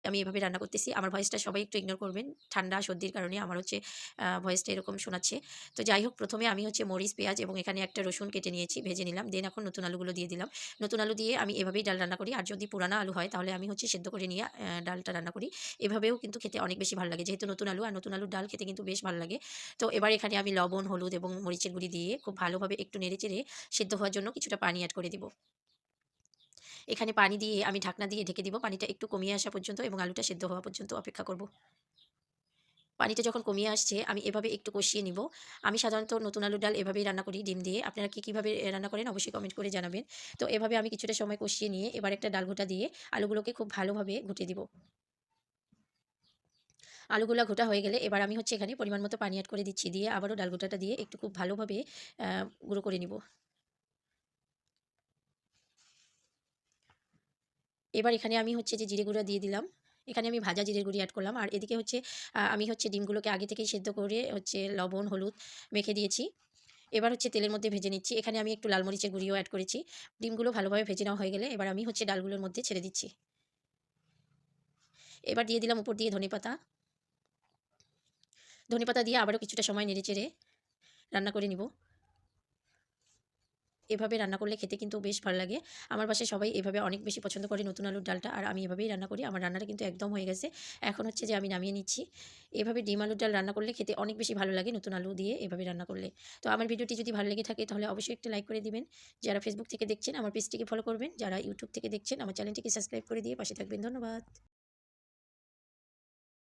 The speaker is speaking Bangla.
আমি এভাবে রান্না করতেছি। আমার ভয়েসটা সবাই একটু ইগনোর করবেন। ঠান্ডা সর্দির কারণে আমার হচ্ছে ভয়েসটা এরকম শোনাচ্ছে। তো যাই হোক, প্রথমে আমি হচ্ছে মরিচ, পেঁয়াজ এবং এখানে একটা রসুন কেটে নিয়েছি, ভেজে নিলাম। দেন এখন নতুন আলুগুলো দিয়ে দিলাম। নতুন আলু দিয়ে আমি এভাবেই ডাল রান্না করি। আর যদি পুরানা আলু হয় তাহলে আমি হচ্ছে সেদ্ধ করে নিয়ে ডালটা রান্না করি। এভাবেও কিন্তু খেতে অনেক বেশি ভালো লাগে। যেহেতু নতুন আলু, আর নতুন আলুর ডাল খেতে কিন্তু বেশ ভালো লাগে। তো এবার এখানে আমি লবণ, হলুদ এবং মরিচের গুঁড়ি দিয়ে খুব ভালোভাবে একটু নেড়েচেড়ে সেদ্ধ হওয়ার জন্য কিছুটা পানি এড করে দিব। এখানে পানি দিয়ে আমি ঢাকনা দিয়ে ঢেকে দিব। পানিটা একটু কমিয়ে আসা পর্যন্ত এবং আলুটা সেদ্ধ হওয়া পর্যন্ত অপেক্ষা করব। পানিটা যখন কমিয়ে আসছে আমি এভাবে একটু কষিয়ে নিব। আমি সাধারণত নতুন আলুর ডাল এভাবেই রান্না করি ডিম দিয়ে। আপনারা কিভাবে রান্না করেন অবশ্যই কমেন্ট করে জানাবেন। তো এভাবে আমি কিছুটা সময় কষিয়ে নিয়ে এবার একটা ডাল ঘোঁটা দিয়ে আলুগুলোকে খুব ভালোভাবে ঘুটে দিব। আলুগুলা ঘোটা হয়ে গেলে এবার আমি হচ্ছে এখানে পরিমাণ মতো পানি এড করে দিচ্ছি। দিয়ে আবারও ডাল ঘোঁটাটা দিয়ে একটু খুব ভালোভাবে গুঁড়ো করে নিব। এবার এখানে আমি হচ্ছে যে জিরে গুঁড়া দিয়ে দিলাম। এখানে আমি ভাজা জিরের গুঁড়ি এড করলাম। আর এদিকে হচ্ছে আমি হচ্ছে ডিমগুলোকে আগে থেকেই সেদ্ধ করে হচ্ছে লবণ, হলুদ মেখে দিয়েছি। এবার হচ্ছে তেলের মধ্যে ভেজে নিচ্ছি। এখানে আমি একটু লাল মরিচের গুঁড়িও এড করেছি। ডিমগুলো ভালোভাবে ভেজে নেওয়া হয়ে গেলে এবার আমি হচ্ছে ডালগুলোর মধ্যে ছেড়ে দিচ্ছি। এবার দিয়ে দিলাম উপর দিয়ে ধনেপাতা। ধনেপাতা দিয়ে আবারও কিছুটা সময় নেড়েচেড়ে রান্না করে নিব। এভাবে রান্না করলে খেতে কিন্তু বেশ ভালো লাগে। আমার বাসায় সবাই এভাবে অনেক বেশি পছন্দ করে নতুন আলুর ডালটা। আর আমি এভাবেই রান্না করি। আমার রান্নাটা কিন্তু একদম হয়ে গেছে। এখন হচ্ছে যে আমি নামিয়ে নিচ্ছি। এভাবে ডিম আলুর ডাল রান্না করলে খেতে অনেক বেশি ভালো লাগে নতুন আলু দিয়ে এভাবে রান্না করলে। তো আমার ভিডিওটি যদি ভালো লেগে থাকে তাহলে অবশ্যই একটা লাইক করে দিবেন। যারা ফেসবুক থেকে দেখছেন আমার পেজটিকে ফলো করবেন। যারা ইউটিউব থেকে দেখছেন আমার চ্যানেলটিকে সাবস্ক্রাইব করে দিয়ে পাশে থাকবেন। ধন্যবাদ।